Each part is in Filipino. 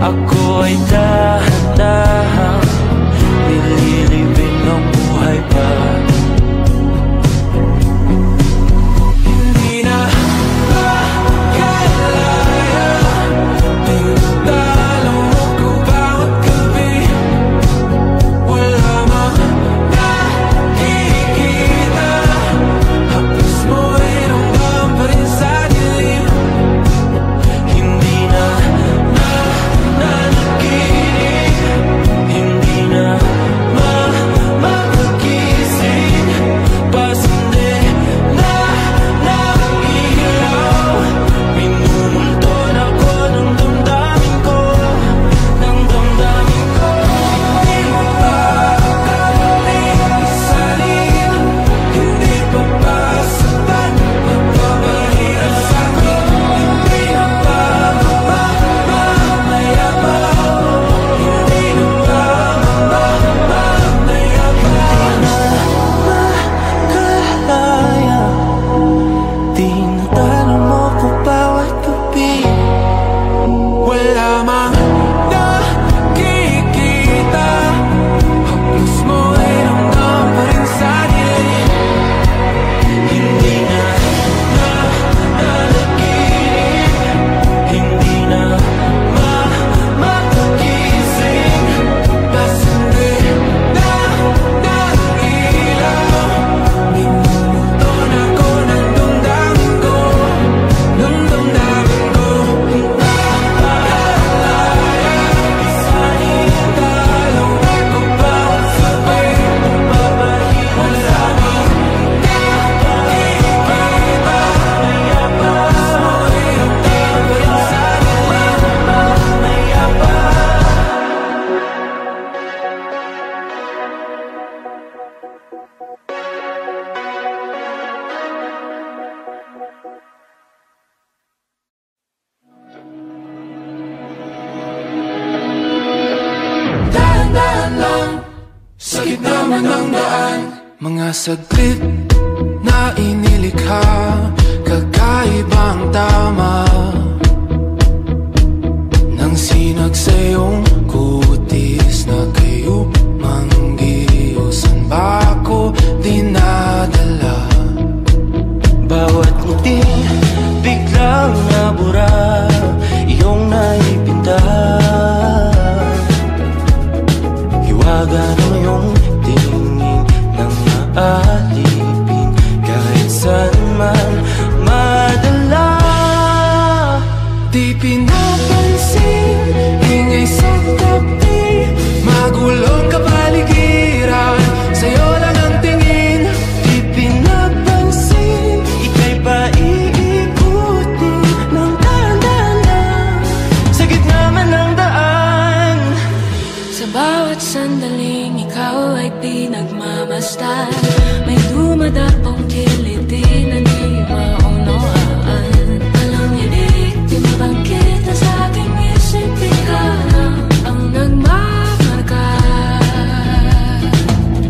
Ako ay dahan-dahan nililibing ang buhay pa. Hindi na makalaya, tinatalo mo ko bawat gabi. Wala mang nakikita, hapos mo ay ramdam pa rin sa dilim. Hindi na nanaginip, hindi na mapagising. Pasindi na ilaw, minumulton ako ng damdamin ko, ng damdamin ko. Di mo pa akalaing isalin, hindi pa ba sapat magpapahirap sa'kin. Hindi na ba mamamayabang, hindi na ba mamamayabang. Makalaya, tinatalo mo ko bawat gabi. Wala mang nakikita, hapos mo ay ramdam pa rin sa dilim. Hindi na nanaginip, hindi na mapagising. Pasindi na ilaw, minumulton ako ng damdamin ko, ng damdamin ko. Makalaya, isahin talong ako bawat gabi. Wala mang nakikita, hapos mo ay ramdam pa rin sa dilim. Dahan-dahan lang, sa gitna man ng daan, mga saglit na inilikha, kakaibang tama nang sinag sa iyong kutis na kayo manggiusan ba ako dinadala? Bawat ngiti biglang nabura, iyong naipinta. Hiwaga ng iyong tingin nang maalipin, kahit saan man madala. Di pinapansin, ingay sa tabi, magulong kapaligiran, sa'yo lang ang tingin. Di pinapansin, ika'y paiikutin ng dahan-dahan sa gitna man ng daan. Sa bawat sandaling ikaw ay pinagmamasdan, may dumadapong kiliti na di maunawaan. Walang yanig, di mabangkit na sa aking isip, ikaw lang ang nagmamarka.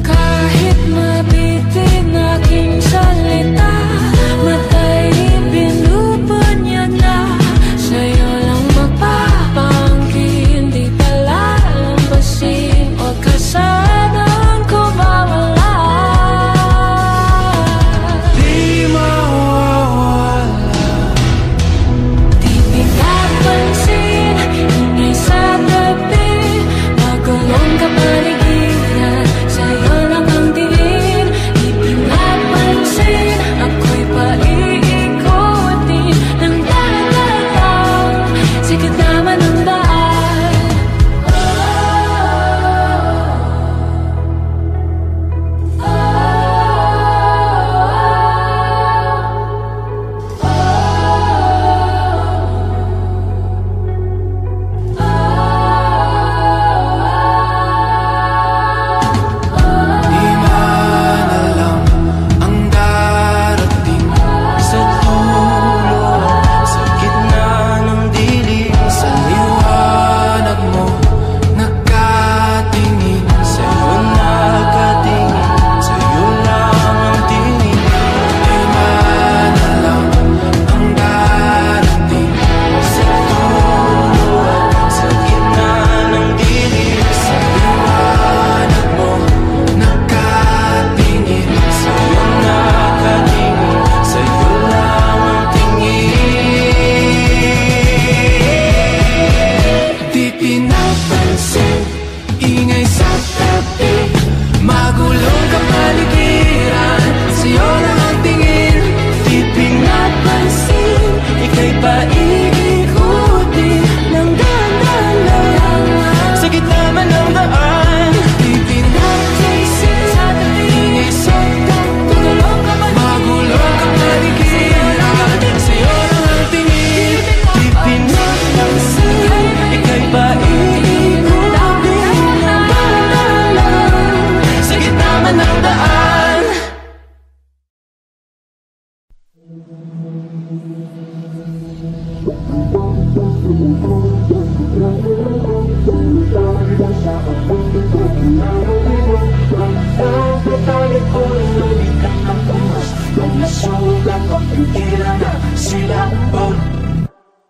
Kahit mabitin aking salita, matay binubunyag na, sa'yo lang magpapangkin, di pala lambasin o kasanan ko mawala.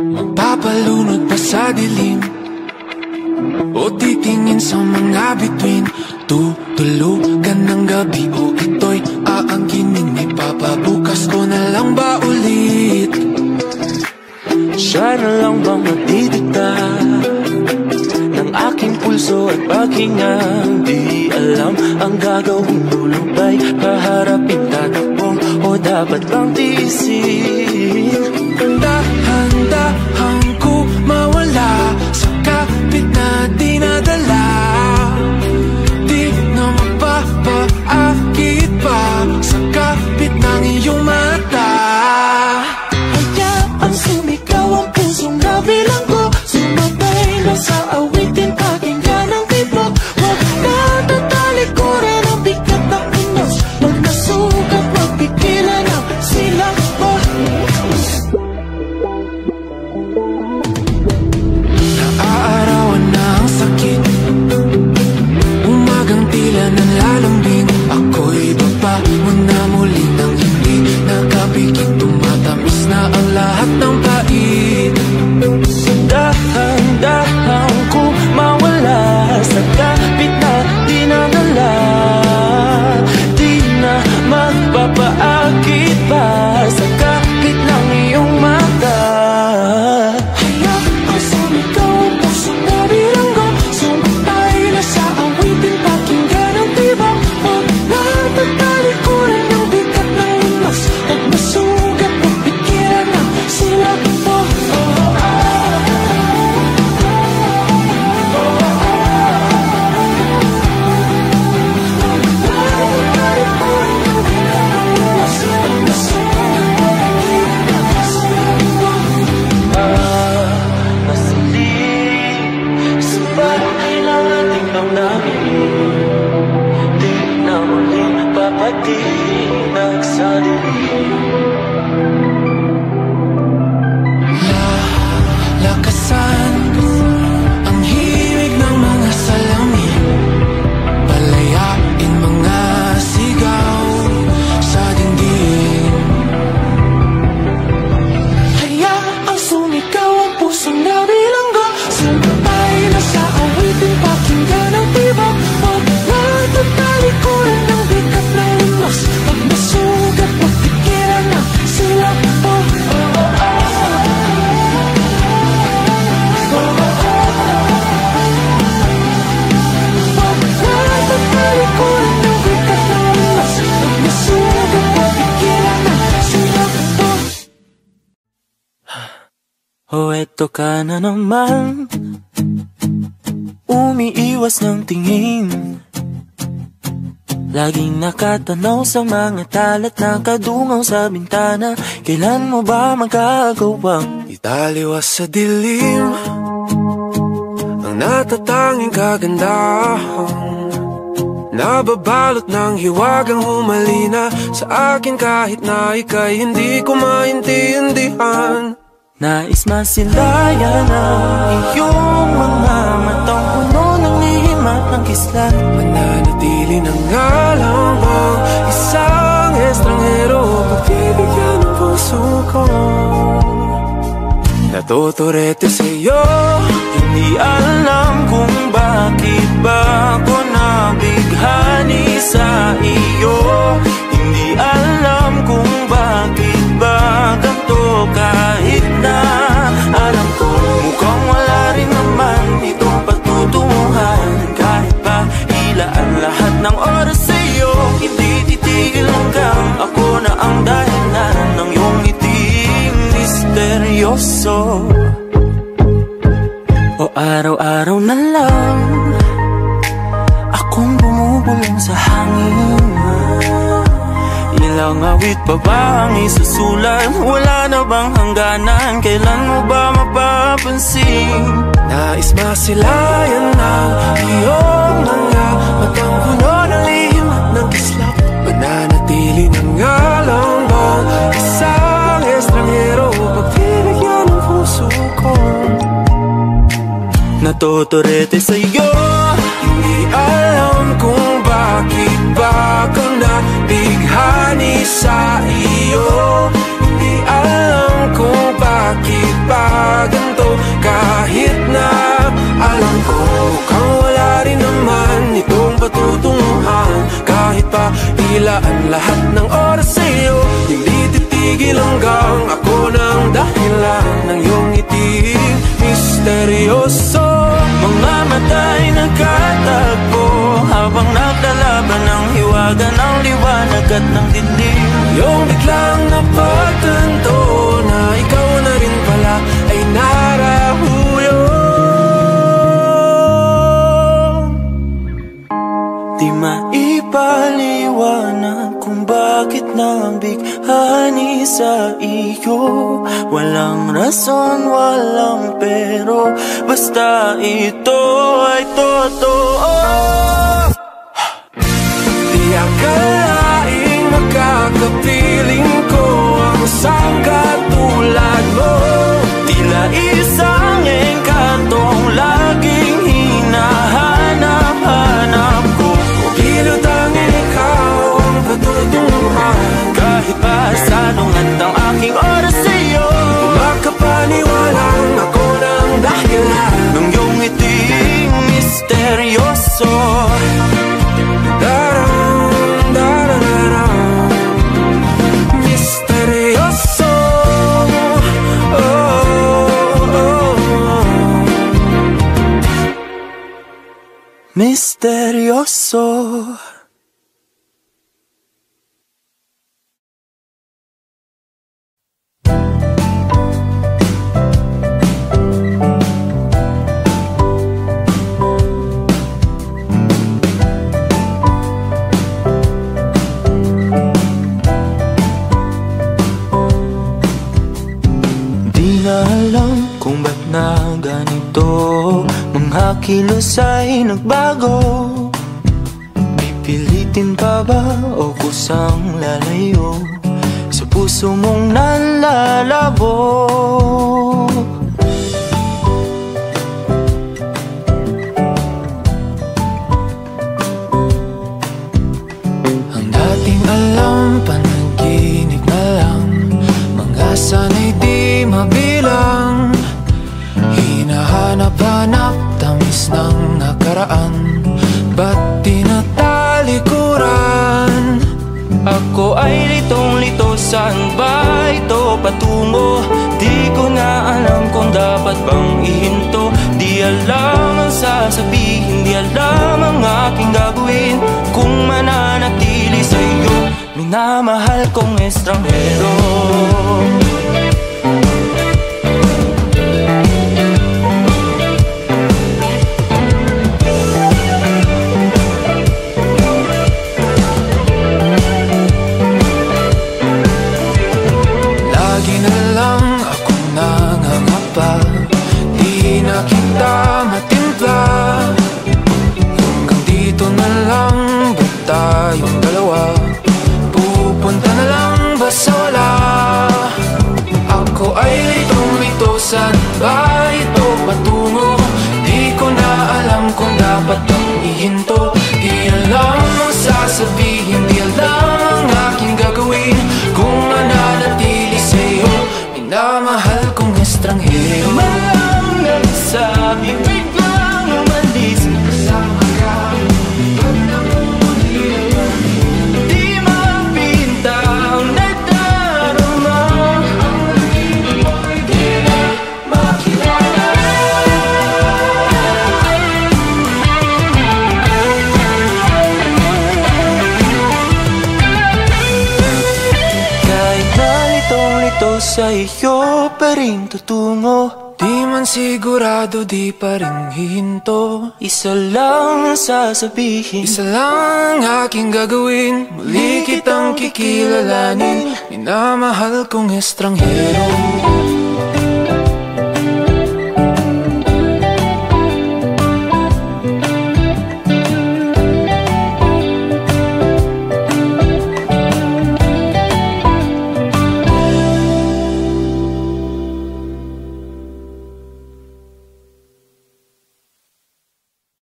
Magpapalunod pa sa dilim o titingin sa mga bituin, tutulugan ng gabi o ito'y aangkinin. Ipapabukas ko na lang ba ulit? Siya na lang bang matidikta ng aking pulso at paghinga? Di alam ang gagawin, lulubay, paharapin, tatakbong o dapat bang tiisin? Dahan-dahan ko mawala sa kapit na dinadala. Di na magpapaakit pa sa kapit ng iyong mata. Hayaan sumigaw ang pusong nabilang ko, sumabay na sa awitin, pakinggan ang tibok. Huwag na tatalikuran ang bigat ng unos, huwag na sugat, huwag pigilan ang silang mo. Naaarawan na ang sakit, umagang tila nanlalambing. Ako'y babangon na muli nang hindi nakapikit. Tumatamis na ang lahat ng pait. Dahan-dahan ko mawala sa kapit na dinadala. Di na magpapaakit pa sa kapit ng iyong mata. Hayaan sumigaw ang pusong nabilanggo, sumabay na sa awitin, pakinggan ang tibok. Huwag na tatalikuran ang bigat ng unos, huwag masugat, huwag pigilan ang silang mo. Lakasan ang himig ng mga salamin, palayain mga sigaw sa dingding. Hayaang sumigaw ang pusong nabilanggo, sumabay na sa awitin, pakinggan ang tibok. Huwag na tatalikuran ng bigat ng unos, huwag masugat, huwag pigilan ang silang mo. Oh, eto ka na naman, umiiwas ng tingin, laging nakatanaw sa mga talat na kadungaw sa bintana. Kailan mo ba magagawang Italiwas sa dilim ang natatanging kagandahan, nababalot ng hiwagang humalina sa akin kahit na ika'y hindi ko maintindihan. nais masilayan ang iyong mga matang puno ng lihim at ng kislan? Mananatili ng ngalang bang isang estranghero, pagbibigyan ng puso ko. Natuturete sa'yo, Hindi alam kung bakit ba ako nabighani sa iyo. Hindi alam kung bakit ba ganito, kahit na alam ko mukhang wala rin naman itong patutunguhan. Kahit pa ilaan lahat ng oras sa iyo, hindi titigil hanggang ako na ang dahilan ng iyong ngiting misteryoso. O araw-araw na lang akong bumubulong sa hangin. Ilang awit pa ba ang isusulat? Wala na bang hangganan? Kailan mo ba mapapansin? nais masilayan ng iyong mga matang puno ng lihim at ng kislap. Mananatili ng ngalang bang isang estranghero, pagbibigyan ng puso ko. Natuturete sa'yo, alam kung bakit ba ako nabighani sa iyo. Hindi alam kung bakit ba ganito, kahit na alam ko kang wala rin naman itong patutunguhan. Kahit pa ilaan lahat ng oras sa'yo, hindi titigil hanggang ako ng dahilan ng iyong ngiti misteryoso. Mga mata'y nagkatagpo habang naglalaban ng hiwaga ng liwanag at ng dilim. Yung biglang napagtanto na ikaw na rin pala ay narahuyo. Di maipaliwanag kung bakit nabighani sa iyo. Walang rason, walang pero, basta ito ay totoo. Di akalaing makakapiling ko ang isang katulad mo. Tila isang engkantong laging hinahanap-hanap ko. Kilot ang ikaw ang patutunguhan. Kahit pa salungat ang aking oras sa'yo, makapaniwalang ako ng dahilan ng iyong ngiting misteryoso. Misteryoso. Misteryoso. Alam kung ba't na ganito, mga kilos ay nagbago. Pipilitin pa ba o kusang lalayo sa puso mong nalalabo? Ang dating alam, panaginip na lang, mga sana'y di mabilang. Hinahanap-hanap, tamis ng nakaraan, ba't tinatalikuran? Ako ay litong-lito, saan ba ito patungo? Di ko na alam kung dapat bang ihinto. Di alam ang sasabihin, di alam ang aking gagawin kung mananatili sa'yo, minamahal kong estranghero. Kita matimpla, hanggang dito na lang ba tayong dalawa? Pupunta na lang ba sa wala? Ako ay litong-lito, saan ba ito patungo? Di ko na alam kung dapat bang ihinto. Di alam ang sasabihin, di alam ang aking gagawin kung mananatili sa'yo, minamahal kong estranghero. Sabi biglang umalis, kasama ka, pag namumuli naman, di mapinta ang nagdarama. Ang naging mo'y di na makilala. Kahit na litong-lito sa iyo, pa rin tutungo. Di man sigurado, di pa rin hihinto. Isa lang ang sasabihin, isa lang ang aking gagawin. Muli kitang kikilalanin, minamahal kong estranghero.